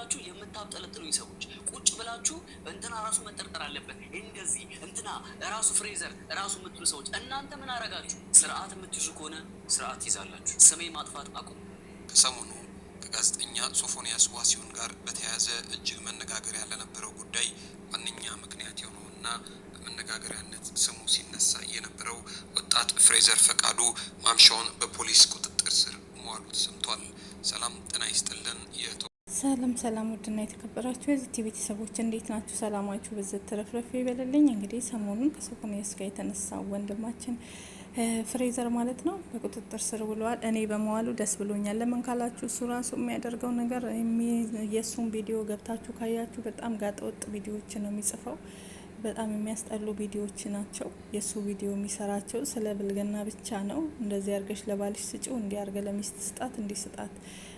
ብላችሁ የምታብጠለጥሉኝ ሰዎች ቁጭ ብላችሁ እንትና ራሱ መጠርጠር አለበት እንደዚህ እንትና ራሱ ፍሬዘር ራሱ የምትሉ ሰዎች እናንተ ምን አረጋችሁ? ስርዓት የምትይዙ ከሆነ ስርዓት ይዛላችሁ። ስሜ ማጥፋት አቁም። ከሰሞኑ ከጋዜጠኛ ሶፎንያስ ዋሲሁን ጋር በተያያዘ እጅግ መነጋገሪያ ለነበረው ጉዳይ ዋነኛ ምክንያት የሆነውና በመነጋገሪያነት ስሙ ሲነሳ የነበረው ወጣት ፍሬዘር ፈቃዱ ማምሻውን በፖሊስ ቁጥጥር ስር መዋሉ ተሰምቷል። ሰላም ጤና ይስጥልን። ሰላም ውድና የተከበራችሁ የዚህ ቤተሰቦች እንዴት ናችሁ? ሰላማችሁ በዘት ተረፍረፍ ይበልልኝ። እንግዲህ ሰሞኑን ከሶፎንያስ ጋር የተነሳው ወንድማችን ፍሬዘር ማለት ነው በቁጥጥር ስር ውለዋል። እኔ በመዋሉ ደስ ብሎኛል። ለምን ካላችሁ እሱ ራሱ የሚያደርገው ነገር የእሱን ቪዲዮ ገብታችሁ ካያችሁ በጣም ጋጠወጥ ቪዲዮዎች ነው የሚጽፈው። በጣም የሚያስጠሉ ቪዲዮዎች ናቸው። የእሱ ቪዲዮ የሚሰራቸው ስለ ብልግና ብቻ ነው። እንደዚህ አርገሽ ለባልሽ ስጪው፣ እንዲህ አርገ ለሚስት ስጣት፣ እንዲህ ስጣት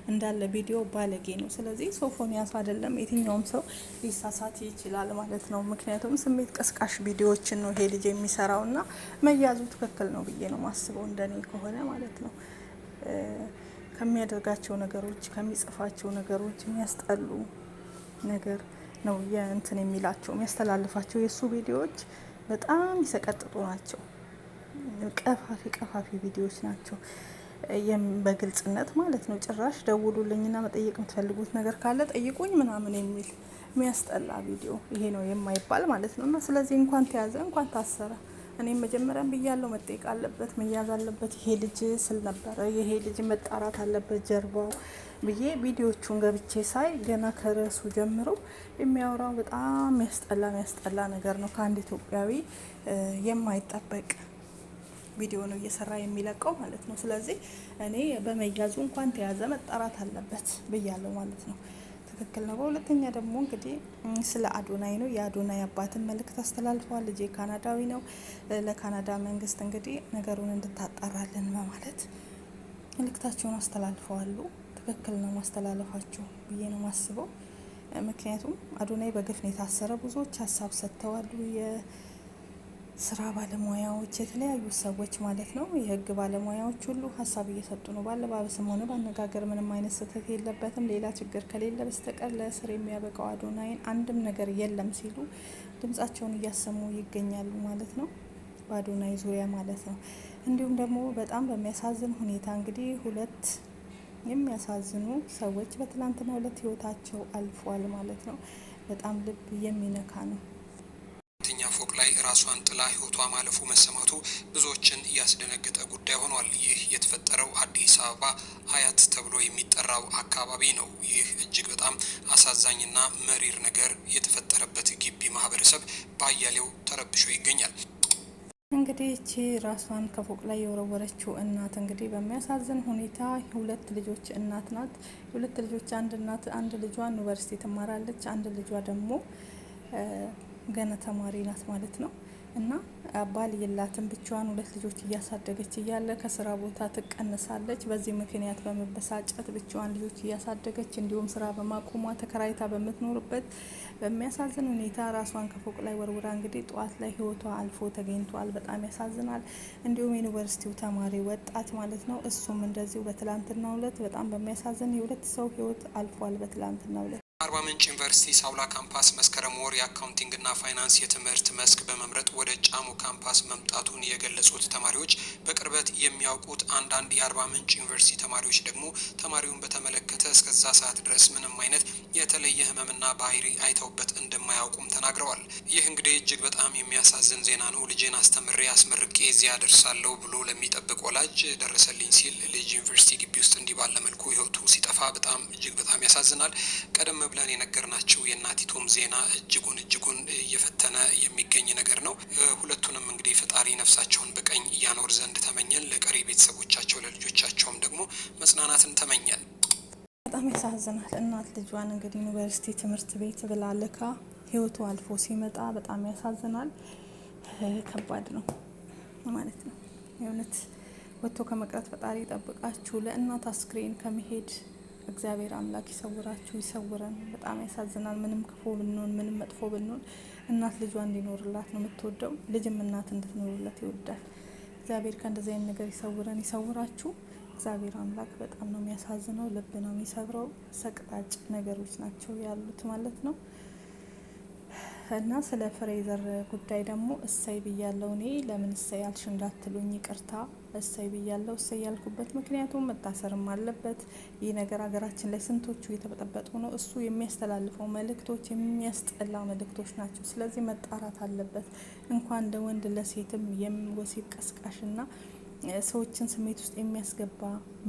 እንዳለ ቪዲዮ ባለጌ ነው። ስለዚህ ሶፎንያስ አይደለም የትኛውም ሰው ሊሳሳት ይችላል ማለት ነው። ምክንያቱም ስሜት ቀስቃሽ ቪዲዮዎችን ነው ይሄ ልጅ የሚሰራው እና መያዙ ትክክል ነው ብዬ ነው ማስበው፣ እንደኔ ከሆነ ማለት ነው። ከሚያደርጋቸው ነገሮች ከሚጽፋቸው ነገሮች የሚያስጠሉ ነገር ነው የእንትን የሚላቸው የሚያስተላልፋቸው የእሱ ቪዲዮዎች በጣም ይሰቀጥጡ ናቸው። ቀፋፊ ቪዲዮዎች ናቸው። በግልጽነት ማለት ነው። ጭራሽ ደውሉልኝና መጠየቅ የምትፈልጉት ነገር ካለ ጠይቁኝ ምናምን የሚል የሚያስጠላ ቪዲዮ ይሄ ነው የማይባል ማለት ነው። እና ስለዚህ እንኳን ተያዘ እንኳን ታሰረ እኔም መጀመሪያም ብያለሁ፣ መጠየቅ አለበት መያዝ አለበት ይሄ ልጅ ስል ነበረ። ይሄ ልጅ መጣራት አለበት ጀርባው ብዬ ቪዲዮቹን ገብቼ ሳይ ገና ከርዕሱ ጀምሮ የሚያወራው በጣም የሚያስጠላ ነገር ነው። ከአንድ ኢትዮጵያዊ የማይጠበቅ ቪዲዮ ነው እየሰራ የሚለቀው ማለት ነው። ስለዚህ እኔ በመያዙ እንኳን ተያዘ መጣራት አለበት ብያለሁ ማለት ነው። ትክክል ነው። በሁለተኛ ደግሞ እንግዲህ ስለ አዶናይ ነው። የአዶናይ አባትን መልእክት አስተላልፈዋል። ልጄ ካናዳዊ ነው። ለካናዳ መንግስት እንግዲህ ነገሩን እንድታጣራልን በማለት መልእክታቸውን አስተላልፈዋሉ። ትክክል ነው ማስተላለፋቸው ብዬ ነው ማስበው። ምክንያቱም አዶናይ በግፍ ነው የታሰረ። ብዙዎች ሀሳብ ሰጥተዋሉ። የስራ ባለሙያዎች፣ የተለያዩ ሰዎች ማለት ነው፣ የህግ ባለሙያዎች ሁሉ ሀሳብ እየሰጡ ነው። ባለባበስም ሆነ ባነጋገር ምንም አይነት ስህተት የለበትም፣ ሌላ ችግር ከሌለ በስተቀር ለእስር የሚያበቃው አዶናይን አንድም ነገር የለም ሲሉ ድምጻቸውን እያሰሙ ይገኛሉ ማለት ነው፣ በአዶናይ ዙሪያ ማለት ነው። እንዲሁም ደግሞ በጣም በሚያሳዝን ሁኔታ እንግዲህ ሁለት የሚያሳዝኑ ሰዎች በትላንትናው ዕለት ህይወታቸው አልፏል ማለት ነው። በጣም ልብ የሚነካ ነው። ፎቅ ላይ ራሷን ጥላ ህይወቷ ማለፉ መሰማቱ ብዙዎችን እያስደነገጠ ጉዳይ ሆኗል። ይህ የተፈጠረው አዲስ አበባ ሀያት ተብሎ የሚጠራው አካባቢ ነው። ይህ እጅግ በጣም አሳዛኝና መሪር ነገር የተፈጠረበት ግቢ ማህበረሰብ በአያሌው ተረብሾ ይገኛል። እንግዲህ እቺ ራሷን ከፎቅ ላይ የወረወረችው እናት እንግዲህ በሚያሳዝን ሁኔታ ሁለት ልጆች እናት ናት። ሁለት ልጆች አንድ ልጇ ዩኒቨርሲቲ ትማራለች፣ አንድ ልጇ ደግሞ ገና ተማሪ ናት ማለት ነው። እና ባል የላትም፣ ብቻዋን ሁለት ልጆች እያሳደገች እያለ ከስራ ቦታ ትቀንሳለች። በዚህ ምክንያት በመበሳጨት ብቻዋን ልጆች እያሳደገች እንዲሁም ስራ በማቆሟ ተከራይታ በምትኖርበት በሚያሳዝን ሁኔታ ራሷን ከፎቅ ላይ ወርውራ እንግዲህ ጠዋት ላይ ህይወቷ አልፎ ተገኝቷል። በጣም ያሳዝናል። እንዲሁም ዩኒቨርሲቲው ተማሪ ወጣት ማለት ነው፣ እሱም እንደዚሁ በትላንትናው ዕለት በጣም በሚያሳዝን የሁለት ሰው ህይወት አልፏል በትላንትናው ዕለት። አርባ ምንጭ ዩኒቨርሲቲ ሳውላ ካምፓስ መስከረም ወር የአካውንቲንግና ፋይናንስ የትምህርት መስክ በመምረጥ ወደ ጫሙ ካምፓስ መምጣቱን የገለጹት ተማሪዎች በቅርበት የሚያውቁት አንዳንድ የአርባ ምንጭ ዩኒቨርሲቲ ተማሪዎች ደግሞ ተማሪውን በተመለከተ እስከዛ ሰዓት ድረስ ምንም አይነት የተለየ ህመምና ባህሪ አይተውበት እንደማያውቁም ተናግረዋል። ይህ እንግዲህ እጅግ በጣም የሚያሳዝን ዜና ነው። ልጄን አስተምሬ አስመርቄ እዚያ ደርሳለሁ ብሎ ለሚጠብቅ ወላጅ ደረሰልኝ ሲል ልጅ ዩኒቨርሲቲ ግቢ ውስጥ እንዲህ ባለ መልኩ ህይወቱ ሲጠፋ በጣም እጅግ በጣም ያሳዝናል። ቀደም ብለን የነገርናቸው የእናቲቱም ዜና እጅጉን እየፈተነ የሚገኝ ነገር ነው። ሁለቱንም እንግዲህ ፈጣሪ ነፍሳቸውን በቀኝ እያኖር ዘንድ ተመኘን። ለቀሪ ቤተሰቦቻቸው ለልጆቻቸውም ደግሞ መጽናናትን ተመኘን። በጣም ያሳዝናል። እናት ልጇን እንግዲህ ዩኒቨርሲቲ ትምህርት ቤት ብላ ልካ ህይወቱ አልፎ ሲመጣ በጣም ያሳዝናል። ከባድ ነው ማለት ነው። የእውነት ወጥቶ ከመቅረት ፈጣሪ ይጠብቃችሁ። ለእናት አስክሬን ከመሄድ እግዚአብሔር አምላክ ይሰውራችሁ ይሰውረን። በጣም ያሳዝናል። ምንም ክፉ ብንሆን ምንም መጥፎ ብንሆን እናት ልጇ እንዲኖርላት ነው የምትወደው። ልጅም እናት እንድትኖርለት ይወዳል። እግዚአብሔር ከእንደዚህ አይነት ነገር ይሰውረን ይሰውራችሁ። እግዚአብሔር አምላክ በጣም ነው የሚያሳዝነው፣ ልብ ነው የሚሰብረው። ሰቅጣጭ ነገሮች ናቸው ያሉት ማለት ነው። እና ስለ ፍሬዘር ጉዳይ ደግሞ እሰይ ብያለው። እኔ ለምን እሰይ አልሽ እንዳትሉኝ ይቅርታ፣ እሰይ ብያለው። እሰይ ያልኩበት ምክንያቱም መታሰርም አለበት። ይህ ነገር ሀገራችን ላይ ስንቶቹ እየተበጠበጡ ነው። እሱ የሚያስተላልፈው መልእክቶች የሚያስጠላ መልእክቶች ናቸው። ስለዚህ መጣራት አለበት። እንኳን ለወንድ ለሴትም ወሲብ ቀስቃሽና ሰዎችን ስሜት ውስጥ የሚያስገባ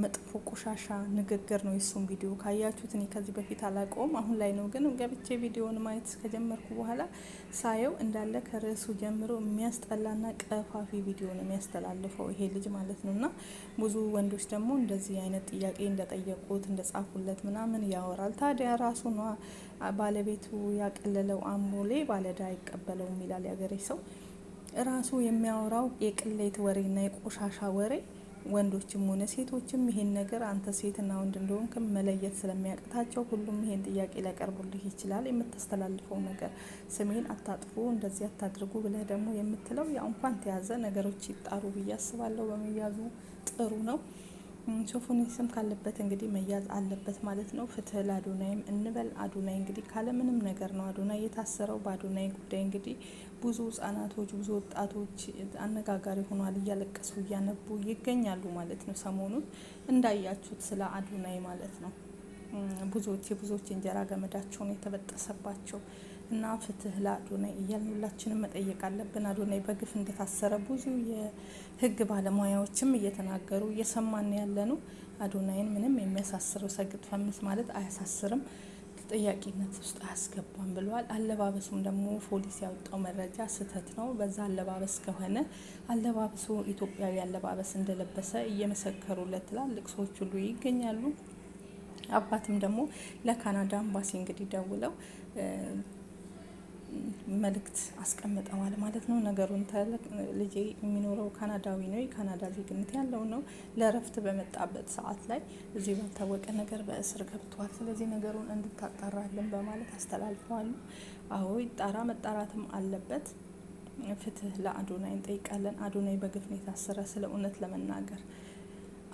መጥፎ ቆሻሻ ንግግር ነው። የሱን ቪዲዮ ካያችሁት እኔ ከዚህ በፊት አላውቀውም፣ አሁን ላይ ነው ግን ገብቼ ቪዲዮውን ማየት ከጀመርኩ በኋላ ሳየው እንዳለ ከርዕሱ ጀምሮ የሚያስጠላና ቀፋፊ ቪዲዮ ነው የሚያስተላልፈው ይሄ ልጅ ማለት ነው። እና ብዙ ወንዶች ደግሞ እንደዚህ አይነት ጥያቄ እንደጠየቁት እንደጻፉለት ምናምን ያወራል። ታዲያ ራሱ ነው ባለቤቱ ያቀለለው አሞሌ ባለዳ አይቀበለውም ይላል ያገሬ ሰው። ራሱ የሚያወራው የቅሌት ወሬና የቆሻሻ ወሬ ወንዶችም ሆነ ሴቶችም ይሄን ነገር አንተ ሴትና ወንድ እንደሆንክ መለየት ስለሚያቅታቸው ሁሉም ይሄን ጥያቄ ሊያቀርቡልህ ይችላል። የምታስተላልፈው ነገር ስሜን አታጥፉ፣ እንደዚህ አታድርጉ ብለህ ደግሞ የምትለው ያው እንኳን ተያዘ ነገሮች ይጣሩ ብዬ አስባለሁ። በመያዙ ጥሩ ነው። ሶፎኒስም ካለበት እንግዲህ መያዝ አለበት ማለት ነው። ፍትህ ለአዶናይም እንበል። አዶናይ እንግዲህ ካለምንም ነገር ነው አዶናይ የታሰረው። በአዶናይ ጉዳይ እንግዲህ ብዙ ህጻናቶች ብዙ ወጣቶች አነጋጋሪ ሆኗል። እያለቀሱ እያነቡ ይገኛሉ ማለት ነው። ሰሞኑን እንዳያችሁት ስለ አዶናይ ማለት ነው። ብዙዎች እንጀራ ገመዳቸውን የተበጠሰባቸው እና ፍትህ ለአዶናይ እያልን ሁላችንም መጠየቅ አለብን። አዶናይ በግፍ እንደታሰረ ብዙ የህግ ባለሙያዎችም እየተናገሩ እየሰማን ያለ ነው። አዶናይን ምንም የሚያሳስረው ሰግጥ ፈምስ ማለት አያሳስርም፣ ተጠያቂነት ውስጥ አያስገባም ብለዋል። አለባበሱም ደግሞ ፖሊስ ያወጣው መረጃ ስህተት ነው። በዛ አለባበስ ከሆነ አለባበሱ ኢትዮጵያዊ አለባበስ እንደለበሰ እየመሰከሩለት ትላልቅ ሰዎች ሁሉ ይገኛሉ። አባትም ደግሞ ለካናዳ ኤምባሲ እንግዲህ ደውለው መልእክት አስቀምጠዋል ማለት ነው። ነገሩን ልጄ የሚኖረው ካናዳዊ ነው፣ የካናዳ ዜግነት ያለው ነው። ለእረፍት በመጣበት ሰዓት ላይ እዚህ ባልታወቀ ነገር በእስር ገብቷል። ስለዚህ ነገሩን እንድታጣራለን በማለት አስተላልፈዋል። አዎ ይጣራ፣ መጣራትም አለበት። ፍትህ ለአዶናይ እንጠይቃለን። አዶናይ በግፍ ነው የታሰረ። ስለ እውነት ለመናገር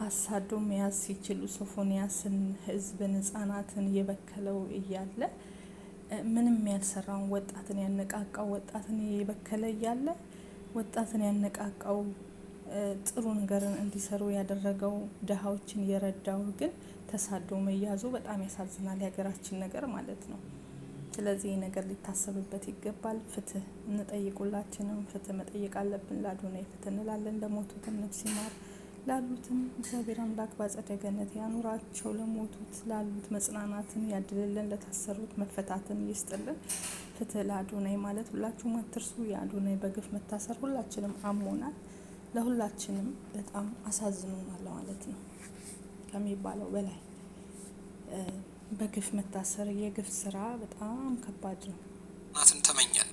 አሳዶ መያዝ ሲችሉ ሶፎንያስን፣ ህዝብን፣ ህጻናትን የበከለው እያለ ምንም ያልሰራውን ወጣትን ያነቃቃው ወጣትን የበከለ እያለ ወጣትን ያነቃቃው ጥሩ ነገርን እንዲሰሩ ያደረገው ደሃዎችን የረዳው ግን ተሳዶ መያዙ በጣም ያሳዝናል። የሀገራችን ነገር ማለት ነው። ስለዚህ ነገር ሊታሰብበት ይገባል። ፍትህ እንጠይቁላችንም ፍትህ መጠየቅ አለብን። ለአዶናይ ፍትህ እንላለን። ለሞቱትም ነፍስ ይማር፣ ላሉትም እግዚአብሔር አምላክ በአጸደ ገነት ያኑራቸው። ለሞቱት ላሉት መጽናናትን ያድልልን፣ ለታሰሩት መፈታትን ይስጥልን። ፍትህ ለአዶናይ ማለት ሁላችሁም አትርሱ። የአዶናይ በግፍ መታሰር ሁላችንም አሞናል፣ ለሁላችንም በጣም አሳዝኖናል ማለት ነው። ከሚባለው በላይ በግፍ መታሰር የግፍ ስራ በጣም ከባድ ነው። ናትን ተመኘን።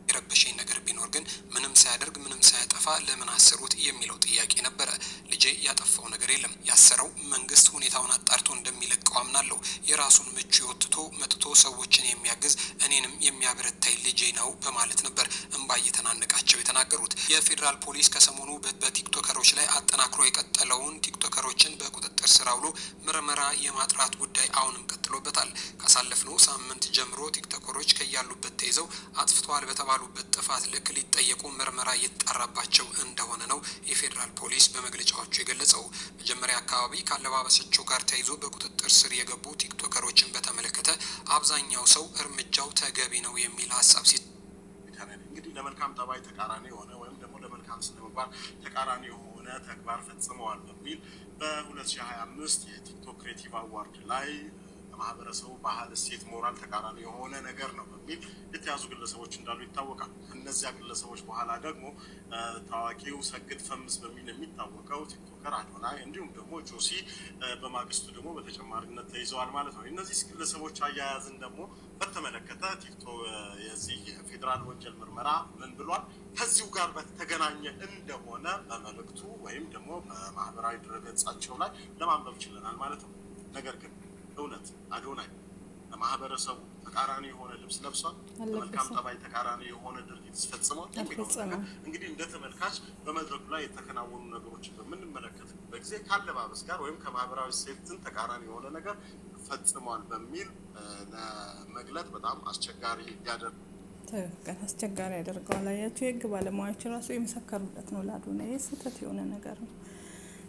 የረበሸኝ ነገር ቢኖር ግን ምንም ሳያደርግ ምንም ሳያጠፋ ለምን አሰሩት የሚለው ጥያቄ ነበረ። ልጄ ያጠፋው ነገር የለም። ያሰረው መንግስት ሁኔታውን አጣርቶ እንደሚለቀው አምናለሁ። የራሱን ምቹ ወጥቶ መጥቶ ሰዎችን የሚያግዝ እኔንም የሚያበረታይ ልጄ ነው በማለት ነበር እንባ እየተናነቃቸው የተናገሩት። የፌዴራል ፖሊስ ከሰሞኑ በቲክቶከሮች ላይ አጠናክሮ የቀጠለውን ቲክቶከሮችን በቁጥጥር ስር አውሎ ምርመራ የማጥራት ጉዳይ አሁንም ቀጥሎበታል። ካሳለፍነው ሳምንት ጀምሮ ቲክቶከሮች ከያሉበት ተይዘው አጥፍተዋል በተባሉበት ጥፋት ልክ ሊጠየቁ ምርመራ እየተጣራባቸው እንደሆነ ነው የፌዴራል ፖሊስ በመግለጫዎቹ የገለጸው። መጀመሪያ አካባቢ ካለባበሳቸው ጋር ተይዞ በቁጥጥር ስር የገቡ ቲክቶከሮችን በተመለከተ አብዛኛው ሰው እርምጃው ተገቢ ነው የሚል ሀሳብ እንግዲህ ለመልካም ጠባይ ተቃራኒ የሆነ ወይም ደግሞ ለመልካም ስነምግባር ተቃራኒ የሆነ ተግባር ፈጽመዋል በሚል በ2025 የቲክቶክ ክሬቲቭ አዋርድ ላይ ማህበረሰቡ ባህል፣ እሴት፣ ሞራል ተቃራኒ የሆነ ነገር ነው በሚል የተያዙ ግለሰቦች እንዳሉ ይታወቃል። እነዚያ ግለሰቦች በኋላ ደግሞ ታዋቂው ሰግጥ ፈምስ በሚል የሚታወቀው ቲክቶከር አዶናይ እንዲሁም ደግሞ ጆሲ በማግስቱ ደግሞ በተጨማሪነት ተይዘዋል ማለት ነው። እነዚህ ግለሰቦች አያያዝን ደግሞ በተመለከተ ቲክቶክ የዚህ የፌዴራል ወንጀል ምርመራ ምን ብሏል? ከዚሁ ጋር በተገናኘ እንደሆነ በመልእክቱ ወይም ደግሞ በማህበራዊ ድረገጻቸው ላይ ለማንበብ ችለናል ማለት ነው። ነገር ግን እውነት አዶናይ ለማህበረሰቡ ተቃራኒ የሆነ ልብስ ለብሷል፣ ለመልካም ጠባይ ተቃራኒ የሆነ ድርጊት ፈጽሟል የሚለው ነገር እንግዲህ እንደ ተመልካች በመድረኩ ላይ የተከናወኑ ነገሮችን በምንመለከትበት ጊዜ ካለባበስ ጋር ወይም ከማህበራዊ ሴትን ተቃራኒ የሆነ ነገር ፈጽሟል በሚል ለመግለጥ በጣም አስቸጋሪ ያደርጋል። ትክክል፣ አስቸጋሪ ያደርገዋል። አያችሁ የህግ ባለሙያዎች ራሱ የመሰከሩለት ነው ለአዶናይ። ስህተት የሆነ ነገር ነው።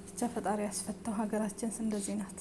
ብቻ ፈጣሪ ያስፈታው። ሀገራችን እንደዚህ ናት።